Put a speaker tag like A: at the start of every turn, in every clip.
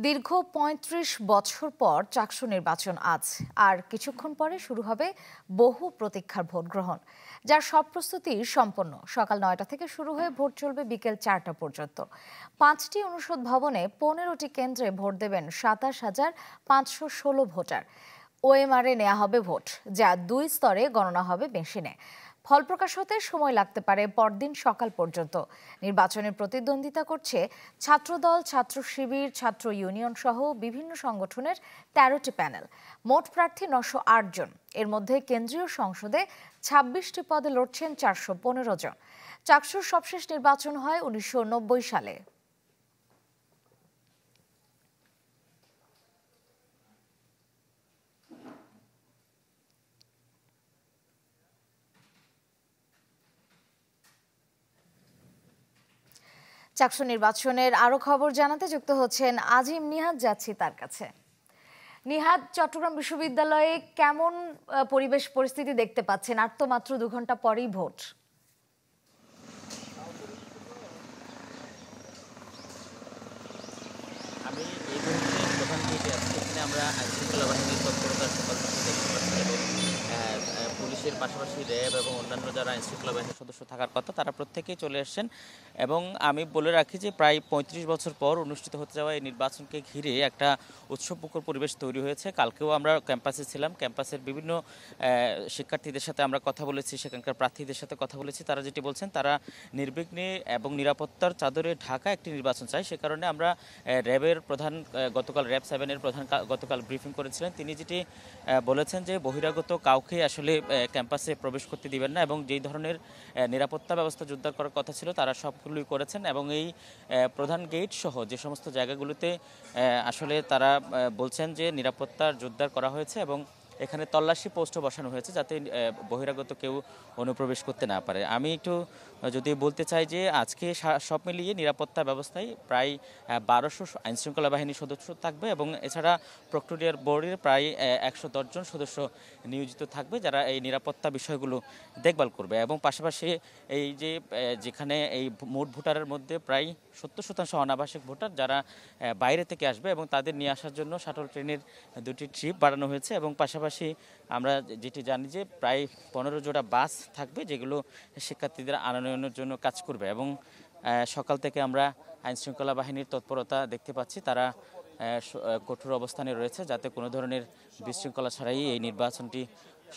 A: দীর্ঘ ৩৫ বছর পর চাকসু নির্বাচন আজ, আর কিছুক্ষণ পরে শুরু হবে বহু প্রতীক্ষার ভোট গ্রহণ, যার সব প্রস্তুতি সম্পন্ন। সকাল ৯টা থেকে শুরু হয়ে ভোট চলবে বিকেল ৪টা পর্যন্ত। ৫টি অনুষদ ভবনে ১৫টি কেন্দ্রে ভোট দেবেন ২৭,৫১৬ ভোটার। ওএমআরে নেওয়া হবে ভোট, যা ২ স্তরে গণনা হবে মেশিনে। ফল প্রকাশ হতে সময় লাগতে পারে পরদিন সকাল পর্যন্ত। নির্বাচনে প্রতিদ্বন্দ্বিতা করছে ছাত্রদল, ছাত্র শিবির, ছাত্র ইউনিয়ন সহ বিভিন্ন সংগঠনের ১৩টি প্যানেল। মোট প্রার্থী ৯০৮ জন। এর মধ্যে কেন্দ্রীয় সংসদে ২৬টি পদে লড়ছেন ৪১৫ জন। চাকসুর সবশেষ নির্বাচন হয় ১৯৯০ সালে। চাকসু নির্বাচনের আরো খবর জানাতে যুক্ত হচ্ছেন আজিম নিহাদ, যাচ্ছি তার কাছে। নিহাদ, চট্টগ্রাম বিশ্ববিদ্যালয়ে কেমন পরিবেশ পরিস্থিতি দেখতে পাচ্ছেন? আর তো মাত্র ২ ঘন্টা পরেই ভোট।
B: আমি এই মুহূর্তে প্রধান গেটে আছি। এখানে আমরা আইনশৃঙ্খলা বাহিনীর তৎপরতার সকাল থেকে দেখতে পাচ্ছি এবং পুলিশের পাশাপাশি র্যাব এবং অন্যান্য যারা আইনশৃঙ্খলা বাহিনীর সদস্য থাকার কথা তারা প্রত্যেকেই চলে এসেছেন। এবং আমি বলে রাখি যে প্রায় ৩৫ বছর পর অনুষ্ঠিত হতে যাওয়া এই নির্বাচনকে ঘিরে একটা উৎসবমুখর পরিবেশ তৈরি হয়েছে। কালকেও আমরা ক্যাম্পাসে ছিলাম, ক্যাম্পাসের বিভিন্ন শিক্ষার্থীদের সাথে আমরা কথা বলেছি, সেখানকার প্রার্থীদের সাথে কথা বলেছি। তারা যেটি বলছেন, তারা নির্বিঘ্নে এবং নিরাপত্তার চাদরে ঢাকা একটি নির্বাচন চায়। সে কারণে আমরা র্যাবের প্রধান, গতকাল র্যাব 7-এর প্রধান গতকাল ব্রিফিং করেছিলেন। তিনি যেটি বলেছেন যে বহিরাগত কাউকে আসলে ক্যাম্পাসে প্রবেশ করতে দিবেন না এবং যেই ধরনের নিরাপত্তা ব্যবস্থা জোরদার করার কথা ছিল তারা সবগুলোই করেছেন। এবং এই প্রধান গেট সহ যে সমস্ত জায়গাগুলোতে আসলে তারা বলছেন যে নিরাপত্তা জোরদার করা হয়েছে এবং এখানে তল্লাশি পোস্টও বসানো হয়েছে যাতে বহিরাগত কেউ অনুপ্রবেশ করতে না পারে। আমি একটু যদি বলতে চাই যে আজকে সব মিলিয়ে নিরাপত্তা ব্যবস্থায় প্রায় ১২০০ আইনশৃঙ্খলা বাহিনীর সদস্য থাকবে এবং এছাড়া প্রক্টোরিয়ার বোর্ডের প্রায় ১১০ জন সদস্য নিয়োজিত থাকবে যারা এই নিরাপত্তা বিষয়গুলো দেখভাল করবে। এবং পাশাপাশি এই যে যেখানে এই মোট ভোটারের মধ্যে প্রায় ৭০% অনাবাসিক ভোটার যারা বাইরে থেকে আসবে এবং তাদের নিয়ে আসার জন্য শাটল ট্রেনের ২টি ট্রিপ বাড়ানো হয়েছে। এবং পাশাপাশি আমরা যেটি জানি যে প্রায় ১৫ জোড়া বাস থাকবে যেগুলো শিক্ষার্থীদের আনয়নের জন্য কাজ করবে। এবং সকাল থেকে আমরা আইনশৃঙ্খলা বাহিনীর তৎপরতা দেখতে পাচ্ছি, তারা কঠোর অবস্থানে রয়েছে যাতে কোনো ধরনের বিশৃঙ্খলা ছাড়াই এই নির্বাচনটি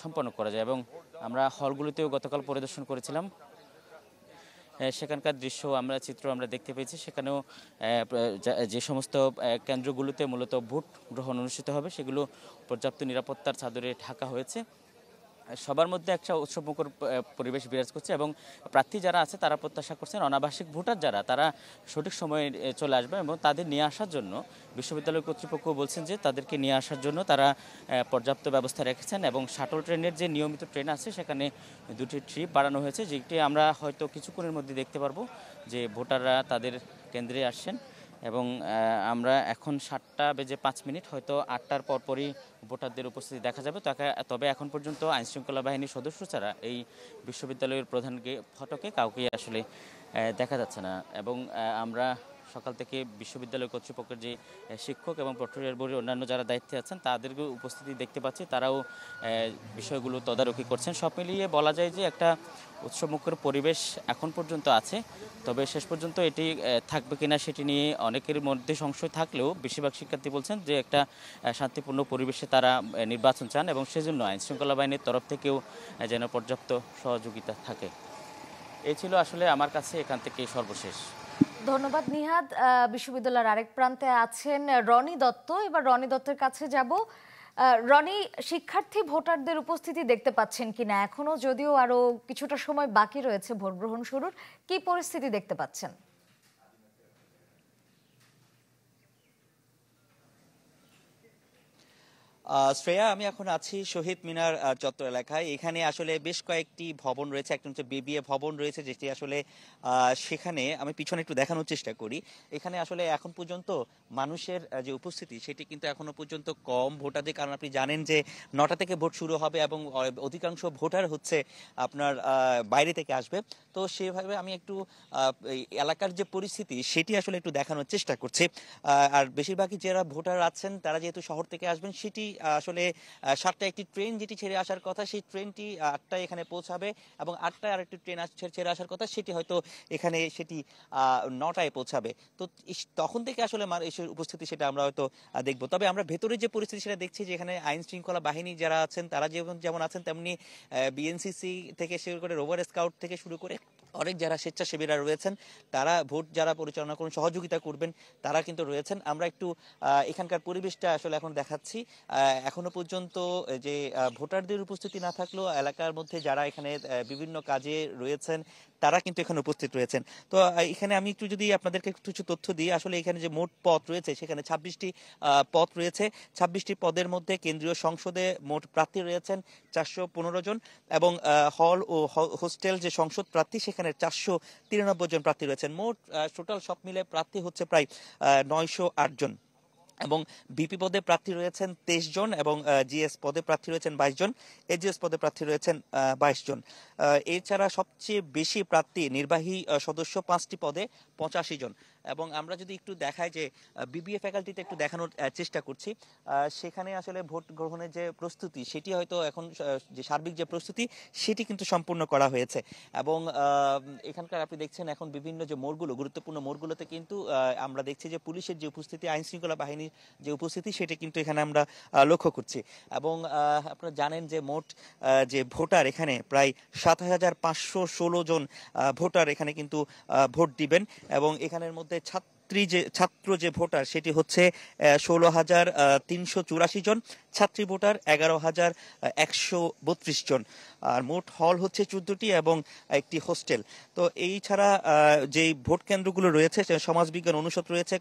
B: সম্পন্ন করা যায়। এবং আমরা হলগুলিতেও গতকাল পরিদর্শন করেছিলাম, সেখানকার চিত্র আমরা দেখতে পেয়েছি। সেখানেও যে সমস্ত কেন্দ্রগুলোতে মূলত ভোট গ্রহণ অনুষ্ঠিত হবে সেগুলো পর্যাপ্ত নিরাপত্তার চাদরে ঢাকা হয়েছে। সবার মধ্যে একটা উৎসবমুখর পরিবেশ বিরাজ করছে এবং প্রার্থী যারা আছে তারা প্রত্যাশা করছেন অনাবাসিক ভোটার যারা তারা সঠিক সময়ে চলে আসবে এবং তাদের নিয়ে আসার জন্য বিশ্ববিদ্যালয় কর্তৃপক্ষ বলছেন যে তাদেরকে নিয়ে আসার জন্য তারা পর্যাপ্ত ব্যবস্থা রেখেছেন। এবং শাটল ট্রেনের যে নিয়মিত ট্রেন আছে সেখানে 2টি ট্রিপ বাড়ানো হয়েছে, যেটি আমরা হয়তো কিছুক্ষণের মধ্যে দেখতে পারবো যে ভোটাররা তাদের কেন্দ্রে আসছেন। এবং আমরা এখন 7:05 হয়তো 8টার পরপরই ভোটারদের উপস্থিতি দেখা যাবে। তবে এখন পর্যন্ত আইনশৃঙ্খলা বাহিনীর সদস্য ছাড়া এই বিশ্ববিদ্যালয়ের প্রধান ফটকে কাউকে আসলে দেখা যাচ্ছে না। এবং আমরা সকাল থেকে বিশ্ববিদ্যালয় কর্তৃপক্ষের যে শিক্ষক এবং প্রক্টোরিয়ার বোর্ডের অন্যান্য যারা দায়িত্বে আছেন তাদেরকে উপস্থিতি দেখতে পাচ্ছি, তারাও বিষয়গুলো তদারকি করছেন। সব মিলিয়ে বলা যায় যে একটা উৎসবমুখর পরিবেশ এখন পর্যন্ত আছে। তবে শেষ পর্যন্ত এটি থাকবে কিনা সেটি নিয়ে অনেকের মধ্যে সংশয় থাকলেও বেশিরভাগ শিক্ষার্থী বলছেন যে একটা শান্তিপূর্ণ পরিবেশে তারা নির্বাচন চান এবং সেজন্য আইনশৃঙ্খলা বাহিনীর তরফ থেকেও যেন পর্যাপ্ত সহযোগিতা থাকে। এই ছিল আসলে আমার কাছে এখান থেকে সর্বশেষ।
A: ধন্যবাদ নিহাদ। বিশ্ববিদ্যালয়ের আরেক প্রান্তে আছেন রনি দত্ত। এবার রনি দত্তের কাছে যাব। রনি, শিক্ষার্থী ভোটারদের উপস্থিতি দেখতে পাচ্ছেন কিনা এখনো, যদিও আরো কিছুটা সময় বাকি রয়েছে ভোট গ্রহণ শুরুর, কি পরিস্থিতি দেখতে পাচ্ছেন?
C: শ্রেয়া, আমি এখন আছি শহীদ মিনার চত্বর এলাকায়। এখানে আসলে বেশ কয়েকটি ভবন রয়েছে, একটা হচ্ছে বিবিএ ভবন রয়েছে যেটি আসলে সেখানে আমি পিছনে একটু দেখানোর চেষ্টা করি। এখানে আসলে এখন পর্যন্ত মানুষের যে উপস্থিতি সেটি কিন্তু এখনো পর্যন্ত কম ভোটারদের, কারণ আপনি জানেন যে 9টা থেকে ভোট শুরু হবে এবং অধিকাংশ ভোটার হচ্ছে আপনার বাইরে থেকে আসবে। তো তো সেভাবে আমি একটু এই এলাকার যে পরিস্থিতি সেটি আসলে একটু দেখানোর চেষ্টা করছি। আর বেশিরভাগই যারা ভোটার আছেন তারা যেহেতু শহর থেকে আসবেন, সেটি আসলে 7টায় একটি ট্রেন যেটি ছেড়ে আসার কথা, সেই ট্রেনটি 8টায় এখানে পৌঁছাবে, এবং 8টায় আরেকটি ট্রেন ছেড়ে আসার কথা, সেটি হয়তো এখানে সেটি 9টায় পৌঁছাবে। তো তখন থেকে আসলে এসে উপস্থিতি সেটা আমরা হয়তো দেখবো। তবে আমরা ভেতরে যে পরিস্থিতি সেটা দেখছি যে এখানে আইন শৃঙ্খলা বাহিনী যারা আছেন তারা যেমন আছেন, তেমনি বিএনসিসি থেকে শুরু করে রোভার স্কাউট থেকে শুরু করে অনেক যারা স্বেচ্ছাসেবীরা রয়েছেন, তারা ভোট যারা পরিচালনা করুন, সহযোগিতা করবেন, তারা কিন্তু রয়েছেন। আমরা একটু এখানকার পরিবেশটা আসলে এখন দেখাচ্ছি। এখনো পর্যন্ত যে ভোটারদের উপস্থিতি না থাকলেও এলাকার মধ্যে যারা এখানে বিভিন্ন কাজে রয়েছেন তারা কিন্তু এখানে উপস্থিত রয়েছেন। তো এখানে আমি একটু যদি আপনাদেরকে কিছু তথ্য দিই, আসলে এখানে যে মোট পদ রয়েছে সেখানে 26টি পদ রয়েছে। 26টি পদের মধ্যে কেন্দ্রীয় সংসদে মোট প্রার্থী রয়েছেন 415 জন, এবং হল ও হোস্টেল যে সংসদ প্রার্থী সেখানে 493 জন প্রার্থী রয়েছেন। মোট টোটাল সব মিলে প্রার্থী হচ্ছে প্রায় 908 জন, এবং বিপি পদে প্রার্থী রয়েছেন 23 জন, এবং জিএস পদে প্রার্থী রয়েছেন 22 জন, এজিএস পদে প্রার্থী রয়েছেন 22 জন। এছাড়া সবচেয়ে বেশি প্রার্থী নির্বাহী সদস্য 5টি পদে 85 জন। এবং আমরা যদি একটু দেখাই যে বিবিএ ফ্যাকাল্টিতে একটু দেখানোর চেষ্টা করছি, সেখানে আসলে ভোট গ্রহণের যে প্রস্তুতি সেটি হয়তো এখন যে সার্বিক যে প্রস্তুতি সেটি কিন্তু সম্পূর্ণ করা হয়েছে। এবং এখানকার আপনি দেখছেন এখন বিভিন্ন যে মোড়গুলো, গুরুত্বপূর্ণ মোড়গুলোতে কিন্তু আমরা দেখছি যে পুলিশের যে উপস্থিতি, আইন শৃঙ্খলা বাহিনীর যে উপস্থিতি সেটি কিন্তু এখানে আমরা লক্ষ্য করছি। এবং আপনারা জানেন যে মোট যে ভোটার এখানে প্রায় 7,516 জন ভোটার এখানে কিন্তু ভোট দিবেন, এবং এখানের মধ্যে ছাত্র যে ভোটার সেটি হচ্ছে 16,384 জন, ছাত্রী ভোটার 11,132 জন, আর মোট হল হচ্ছে 14টি এবং একটি হোস্টেল। তো এই ছাড়া যে ভোট কেন্দ্রগুলো রয়েছে, সমাজবিজ্ঞান অনুষদ রয়েছে,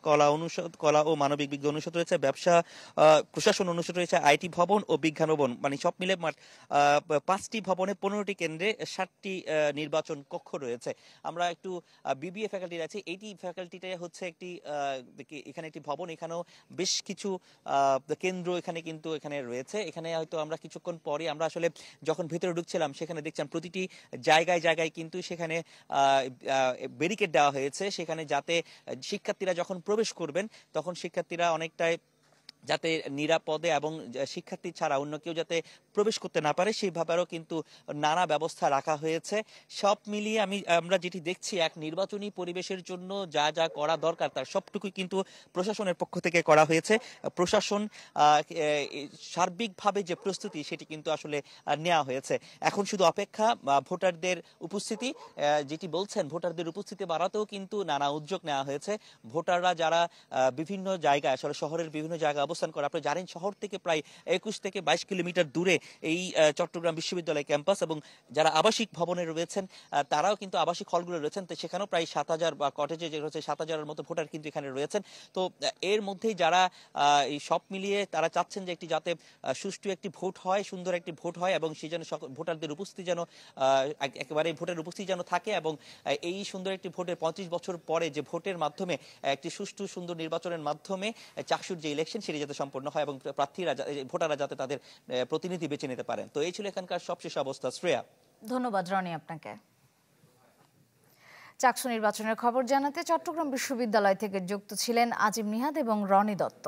C: কলা ও মানবিক বিজ্ঞান অনুষদ রয়েছে, ব্যবসা প্রশাসন অনুষদ রয়েছে, আইটি ভবন ও বিজ্ঞান ভবন, মানে সব মিলে 5টি ভবনে 15টি কেন্দ্রে 60টি নির্বাচন কক্ষ রয়েছে। আমরা একটু বিবিএ ফ্যাকাল্টি আছে, এইটি ফ্যাকাল্টিতে হচ্ছে এখানে একটি ভবন, এখানেও বেশ কিছু কেন্দ্র এখানে রয়েছে। এখানে হয়তো আমরা কিছুক্ষণ পরে আমরা আসলে যখন ভেতরে ঢুকছিলাম সেখানে দেখছিলাম প্রতিটি জায়গায় কিন্তু সেখানে ব্যারিকেড দেওয়া হয়েছে, সেখানে যাতে শিক্ষার্থীরা যখন প্রবেশ করবেন তখন শিক্ষার্থীরা অনেকটাই যাতে নিরাপদে এবং শিক্ষার্থী ছাড়া অন্য কেউ যাতে প্রবেশ করতে না পারে সেইভাবেও কিন্তু নানা ব্যবস্থা রাখা হয়েছে। সব মিলিয়ে আমরা যেটি দেখছি, এক নির্বাচনী পরিবেশের জন্য যা যা করা দরকার তার সবটুকুই কিন্তু প্রশাসনের পক্ষ থেকে করা হয়েছে। প্রশাসন সার্বিকভাবে যে প্রস্তুতি সেটি কিন্তু আসলে নেওয়া হয়েছে। এখন শুধু অপেক্ষা ভোটারদের উপস্থিতি, যেটি বলছেন ভোটারদের উপস্থিতি বাড়াতেও কিন্তু নানা উদ্যোগ নেওয়া হয়েছে। ভোটাররা যারা বিভিন্ন জায়গায় আসলে শহরের বিভিন্ন জায়গায় অবস্থান করে, আপনি জানেন শহর থেকে প্রায় 21 থেকে 22 কিলোমিটার দূরে এই চট্টগ্রাম বিশ্ববিদ্যালয় ক্যাম্পাস, এবং যারা আবাসিক ভবনে রয়েছেন তারাও কিন্তু আবাসিক হলগুলো রয়েছেন, তো সেখানেও প্রায় 7,000 বা কটেজে যে রয়েছে 7,000-এর মতো ভোটার কিন্তু এখানে রয়েছেন। তো এর মধ্যেই যারা এই সব মিলিয়ে তারা চাচ্ছেন যে যাতে সুষ্ঠু একটি ভোট হয়, সুন্দর একটি ভোট হয়, এবং সেই জন্য ভোটারদের উপস্থিতি যেন একেবারে ভোটের উপস্থিতি যেন থাকে, এবং এই সুন্দর একটি ভোটের 35 বছর পরে যে ভোটের মাধ্যমে একটি সুষ্ঠু সুন্দর নির্বাচনের মাধ্যমে চাকসুর যে ইলেকশন সেটি যাতে সম্পন্ন হয় এবং প্রার্থীরা ভোটাররা যাতে তাদের প্রতিনিধি বেছে নিতে পারেন। তো এই ছিল এখানকার সবশেষ অবস্থা। শ্রেয়া,
A: ধন্যবাদ রনি আপনাকে। চাকসু নির্বাচনের খবর জানাতে চট্টগ্রাম বিশ্ববিদ্যালয় থেকে যুক্ত ছিলেন আজিম নিহাদ এবং রনি দত্ত।